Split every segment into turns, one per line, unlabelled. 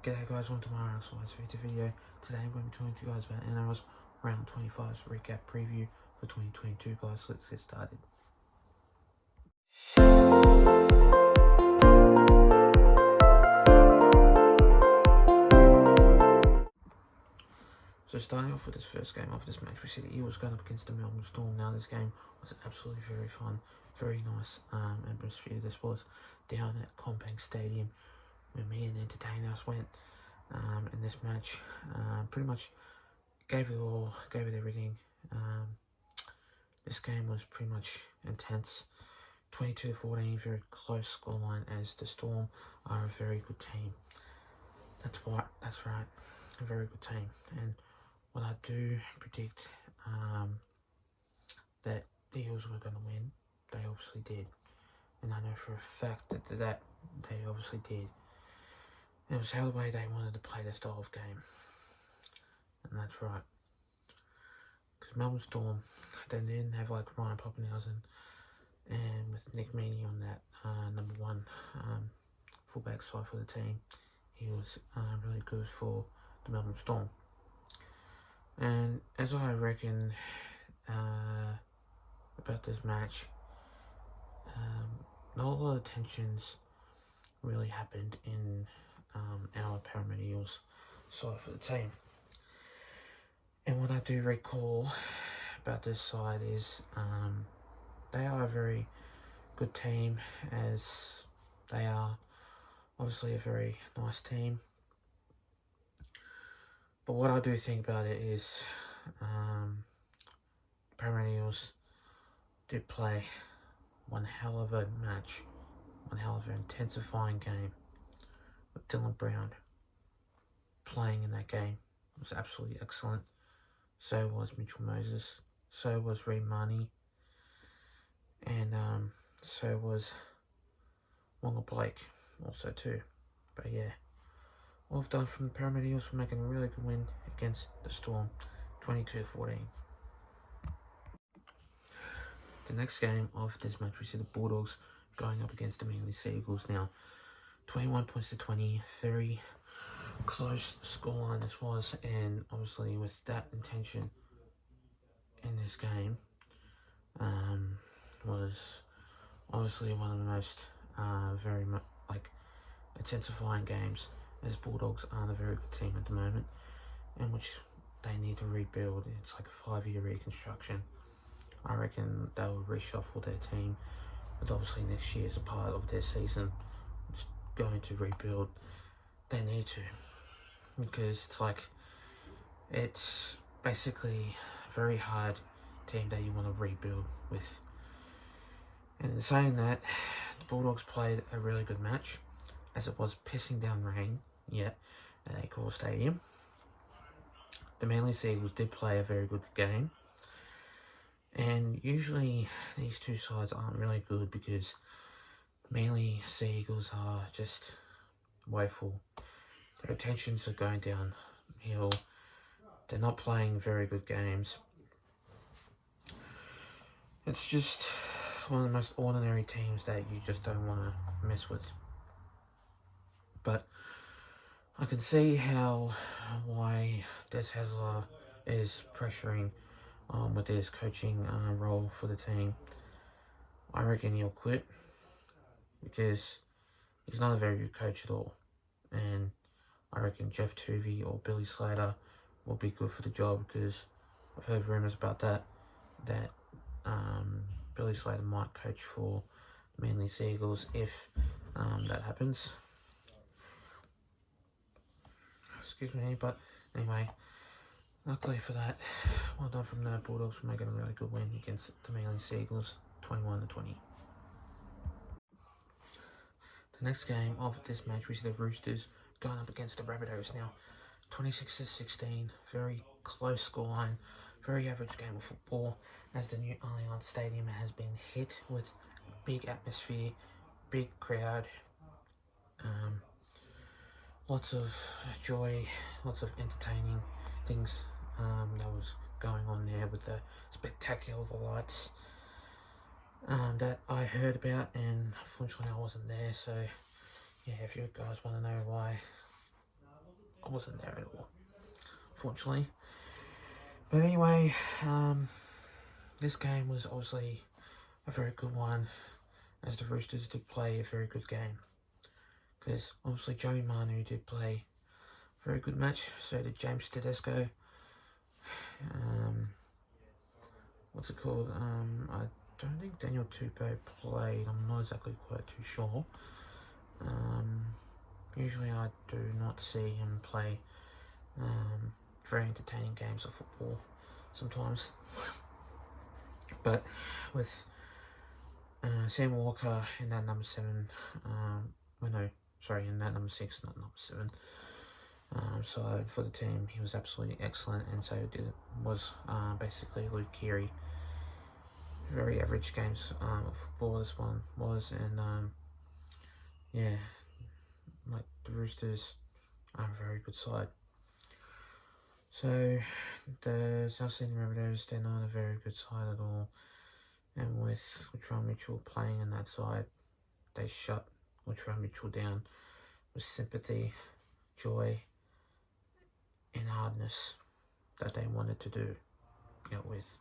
G'day guys, welcome to my Exercise Feature video. Today I'm going to be talking to you guys about NRL's Round 25's recap preview for 2022 guys. Let's get started. So starting off with this first game of this match, we see the Eagles going up against the Melbourne Storm. Now this game was absolutely very fun, very nice atmosphere. This was down at Combank Stadium where me and entertainers went in this match. Pretty much gave it all, gave it everything. This game was pretty much intense. 22-14, very close scoreline, as the Storm are a very good team. That's right, a very good team. And what I do predict that the Eagles were going to win, they obviously did. And I know for a fact that they obviously did. It was how the way they wanted to play their style of game. And that's right. Because Melbourne Storm, they didn't have like Ryan Pappenhausen and with Nick Meaney on that number one fullback side for the team. He was really good for the Melbourne Storm. And as I reckon about this match, not a lot of tensions really happened in our Parramatta Eels side for the team. And what I do recall about this side is they are a very good team, as they are obviously a very nice team. But what I do think about it is Parramatta Eels did play one hell of a match, one hell of an intensifying game with Dylan Brown playing in that game. It was absolutely excellent. So was Mitchell Moses, so was Reid Marnie, and so was Wonga Blake also too. But yeah, well done from the Parramatta Eels for making a really good win against the Storm, 22-14. The next game of this match, we see the Bulldogs going up against the Manly Sea Eagles. Now, 21 points to 20, very close scoreline this was, and obviously with that intention in this game, was obviously one of the most very much like intensifying games, as Bulldogs aren't a very good team at the moment, in which they need to rebuild. It's like a 5-year reconstruction. I reckon they will reshuffle their team, but obviously next year is a part of their season. It's going to rebuild. They need to, because it's basically a very hard team that you want to rebuild with. And in saying that, the Bulldogs played a really good match, as it was pissing down rain yet at Accor Stadium. The Manly Sea Eagles did play a very good game, and usually these two sides aren't really good because Manly Sea Eagles are just woeful. Their intentions are going downhill. They're not playing very good games. It's just one of the most ordinary teams that you just don't want to mess with. But I can see why Des Hasler is pressuring with his coaching role for the team. I reckon he'll quit because he's not a very good coach at all. And I reckon Jeff Tuvey or Billy Slater will be good for the job, because I've heard rumours about that Billy Slater might coach for Manly Sea Eagles if that happens. Excuse me, but anyway, luckily for that, well done from the Bulldogs for making a really good win against the Manly Sea Eagles, 21-20. The next game of this match, we see the Roosters going up against the Rabbitohs. Now, 26-16, very close scoreline, very average game of football, as the new Allianz Stadium has been hit with big atmosphere, big crowd, lots of joy, lots of entertaining things that was going on there with the spectacular lights that I heard about, and unfortunately I wasn't there. So yeah, if you guys want to know why I wasn't there at all, fortunately. But anyway, this game was obviously a very good one, as the Roosters did play a very good game. Because obviously Joey Manu did play a very good match, so did James Tedesco. What's it called? I don't think Daniel Tupou played. I'm not exactly quite too sure. Usually I do not see him play very entertaining games of football sometimes. But with Sam Walker in that number 7, in that number 6, not number 7, side for the team, he was absolutely excellent, and so was basically Luke Keary. Very average games of football this one was, and yeah, like the Roosters are a very good side. So the South Sydney Rabbitohs, they're not a very good side at all, and with Latrell Mitchell playing in that side, they shut Latrell Mitchell down with sympathy, joy, and hardness that they wanted to do it with.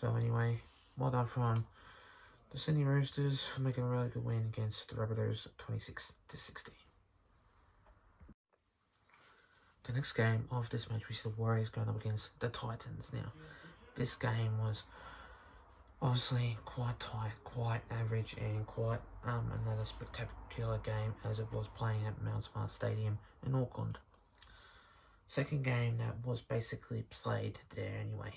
So anyway, well done from the Sydney Roosters for making a really good win against the Rabbitohs 26-16. The next game of this match, we see the Warriors going up against the Titans. Now, this game was obviously quite tight, quite average, and quite another spectacular game as it was playing at Mount Smart Stadium in Auckland. Second game that was basically played there anyway,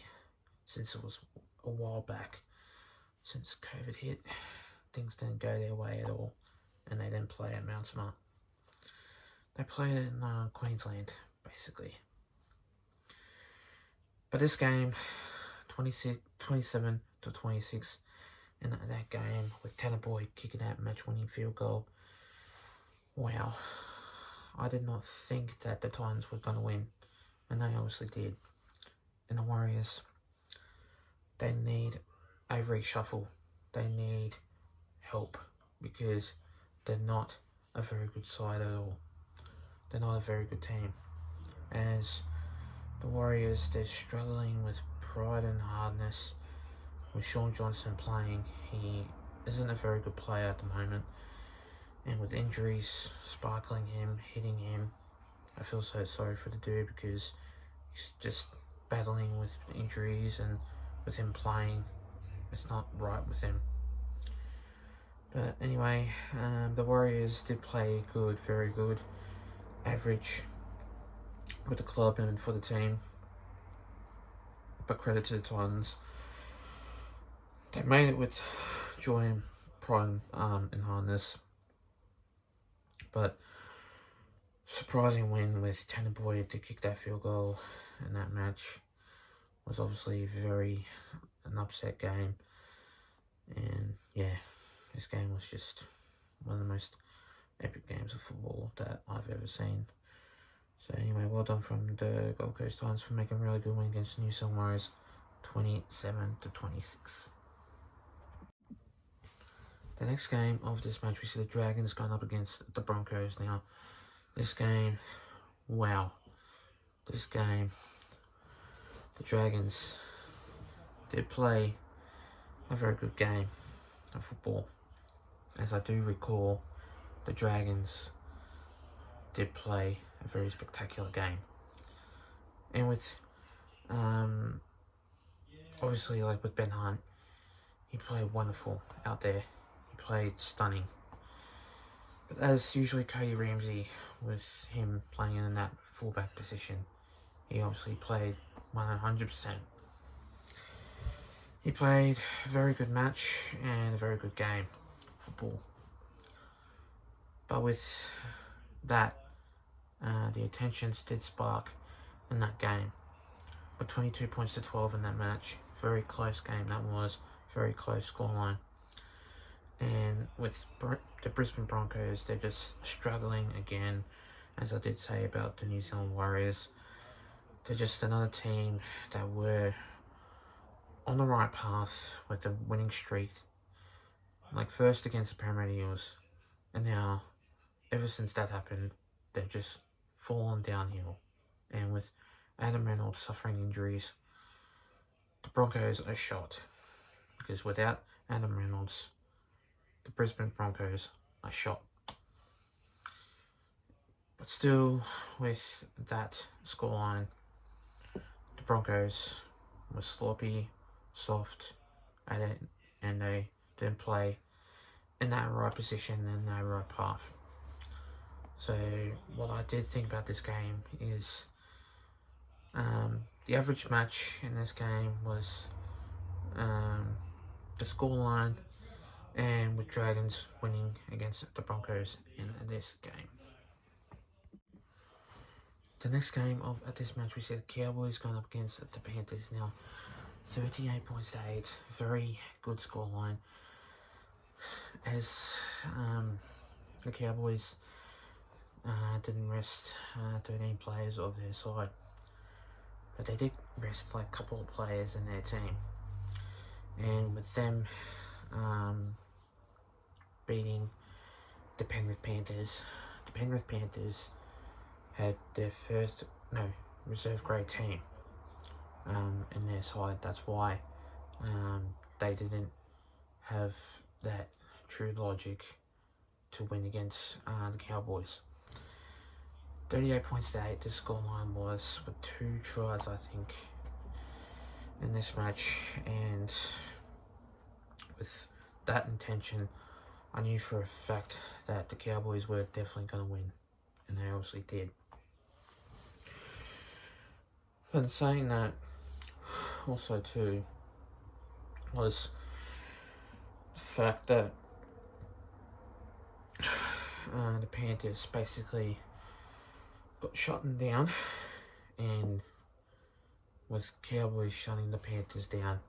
since it was a while back. Since COVID hit, things didn't go their way at all, and they didn't play at Mount Smart. They played in Queensland, basically. But this game, 27-26, in that game, with Tanner Boyd kicking that match-winning field goal. Wow. I did not think that the Titans were going to win, and they obviously did. And the Warriors, they need a reshuffle. They need help, because they're not a very good side at all. They're not a very good team. As the Warriors, they're struggling with pride and hardness. With Sean Johnson playing, he isn't a very good player at the moment. And with injuries sparkling him, hitting him, I feel so sorry for the dude, because he's just battling with injuries, and with him playing, it's not right with him. But anyway, the Warriors did play good, very good, average with the club and for the team. But credit to the Titans. They made it with joy and pride and hardness. But surprising win with Tanner Boyd to kick that field goal in that match was obviously an upset game. And yeah, this game was just one of the most epic games of football that I've ever seen. So anyway, well done from the Gold Coast Titans for making a really good win against the New South Warriors, 27-26. The next game of this match, we see the Dragons going up against the Broncos. Now, this game, wow. This game, the Dragons did play a very good game of football. As I do recall, the Dragons did play a very spectacular game. And with, obviously, like with Ben Hunt, he played wonderful out there. He played stunning. But as usually Cody Ramsey, with him playing in that fullback position, he obviously played 100%. He played a very good match and a very good game of football. But with that, the attentions did spark in that game. With 22 points to 12 in that match. Very close game that was. Very close scoreline. And with the Brisbane Broncos, they're just struggling again. As I did say about the New Zealand Warriors. They're just another team that were on the right path with the winning streak. Like first against the Parramatta Eels. And now, ever since that happened, they've just fallen downhill. And with Adam Reynolds suffering injuries, the Broncos are shot. Because without Adam Reynolds, the Brisbane Broncos are shot. But still, with that scoreline, the Broncos were sloppy, soft at it, and they didn't play in that right position and that right path. So what I did think about this game is the average match in this game was the scoreline, and with Dragons winning against the Broncos in this game. The next game of this match, we see the Cowboys going up against the Panthers. Now, 38 points to 8, very good scoreline. As the Cowboys didn't rest 13 players of their side, but they did rest like a couple of players in their team. And with them beating the Penrith Panthers had their first reserve grade team in their side. That's why they didn't have that true logic to win against the Cowboys. 38 points to 8, the scoreline was with 2 tries, I think, in this match. And with that intention, I knew for a fact that the Cowboys were definitely going to win, and they obviously did. But in saying that, also too, was the fact that the Panthers basically got shot down, and with Cowboys shutting the Panthers down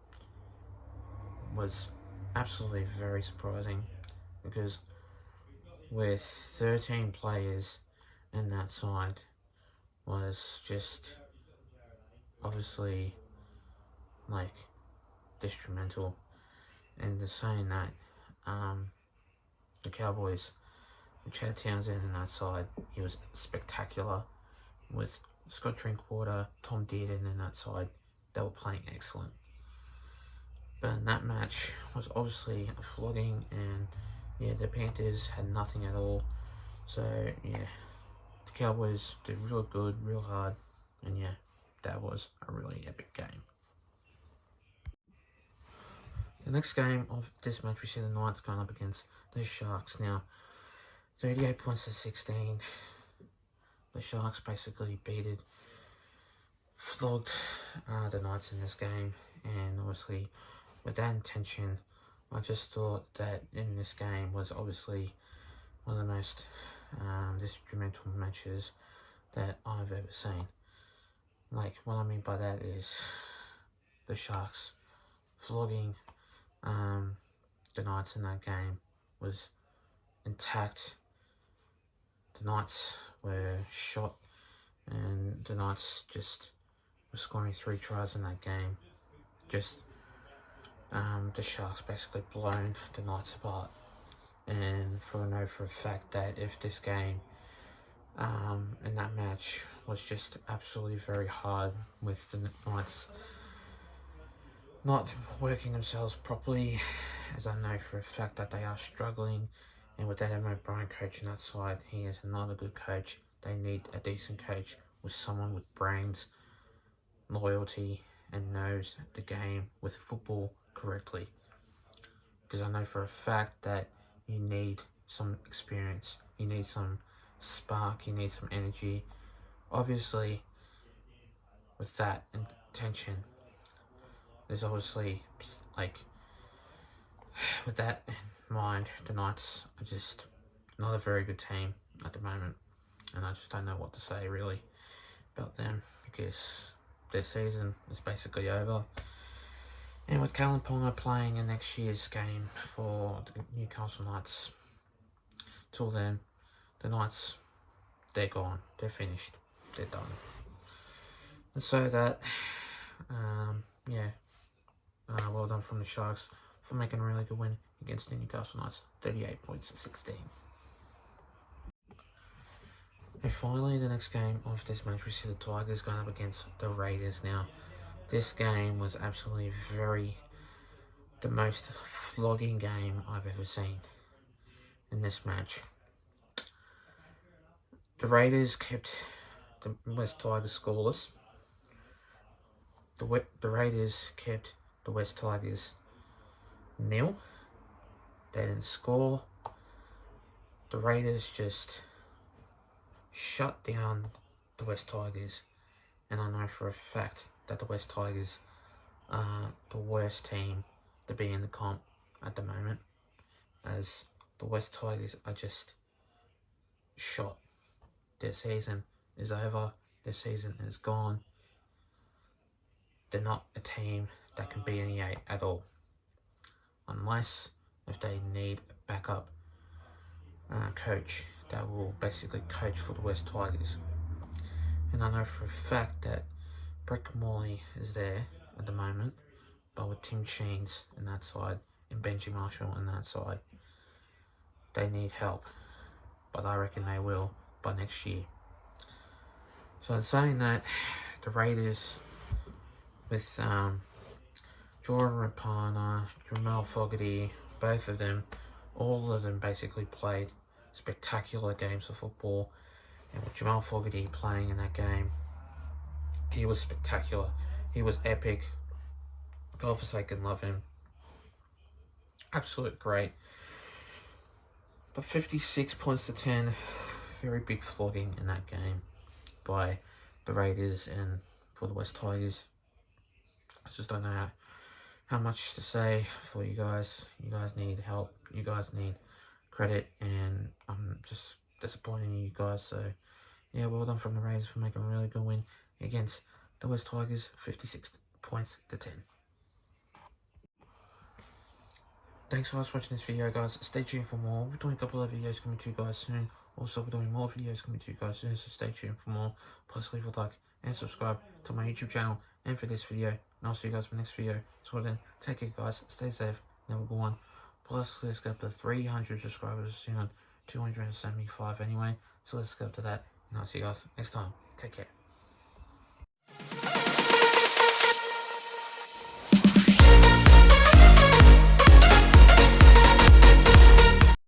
was absolutely very surprising, because with 13 players in that side was just obviously like detrimental. And the saying that the Cowboys, with Chad Townsend in that side, he was spectacular. With Scott Drinkwater, Tom Dearden in that side, they were playing excellent. But in that match was obviously a flogging, and yeah, the Panthers had nothing at all. So yeah, the Cowboys did real good, real hard, and yeah, that was a really epic game. The next game of this match, we see the Knights going up against the Sharks. Now, 38 points to 16. The Sharks basically flogged the Knights in this game, and obviously with that intention, I just thought that in this game was obviously one of the most detrimental matches that I've ever seen. Like, what I mean by that is the Sharks flogging the Knights in that game was intact. The Knights were shot, and the Knights just were scoring 3 tries in that game. Just the Sharks basically blown the Knights apart. And I know for a fact that if this game in that match was just absolutely very hard, with the Knights not working themselves properly, as I know for a fact that they are struggling. And with that Adam O'Brien coaching that side, he is not a good coach. They need a decent coach, with someone with brains, loyalty, and knows the game with football correctly. Because I know for a fact that you need some experience, you need some spark, you need some energy. Obviously, with that intention, there's obviously, like, with that in mind, the Knights are just not a very good team at the moment, and I just don't know what to say really about them, because their season is basically over. And with Callum Ponga playing in next year's game for the Newcastle Knights, till then, the Knights, they're gone, they're finished, they're done. And so that, well done from the Sharks for making a really good win against the Newcastle Knights, 38 points to 16. And finally, the next game of this match, we see the Tigers going up against the Raiders. Now, this game was absolutely the most flogging game I've ever seen in this match. The Raiders kept the West Tigers scoreless. The Raiders kept the West Tigers nil. They didn't score. The Raiders just shut down the West Tigers, and I know for a fact that the West Tigers are the worst team to be in the comp at the moment, as the West Tigers are just shot. Their season is over. Their season is gone. They're not a team that can beat any 8 at all, unless if they need a backup coach that will basically coach for the West Tigers. And I know for a fact that Brett Morley is there at the moment, but with Tim Sheens on that side and Benji Marshall on that side, they need help. But I reckon they will by next year. So in saying that, the Raiders with Jordan Rapana, Jamal Fogarty, both of them, all of them basically played spectacular games of football. And with Jamal Fogarty playing in that game, he was spectacular. He was epic. God forsaken love him. Absolute great. But 56 points to 10, very big flogging in that game by the Raiders and for the West Tigers. I just don't know how much to say for you guys. You guys need help. You guys need credit, and I'm just disappointed in you guys. So yeah, well done from the Raiders for making a really good win against the West Tigers, 56 points to 10. Thanks for watching this video, guys. Stay tuned for more. We're doing a couple of videos coming to you guys soon. Also, we're doing more videos coming to you guys soon, so stay tuned for more. Plus, leave a like and subscribe to my YouTube channel and for this video. And I'll see you guys for the next video. So then, take care, guys. Stay safe. Never go on. Plus, let's get up to 300 subscribers soon. 275 anyway. So let's get up to that. And I'll see you guys next time. Take care.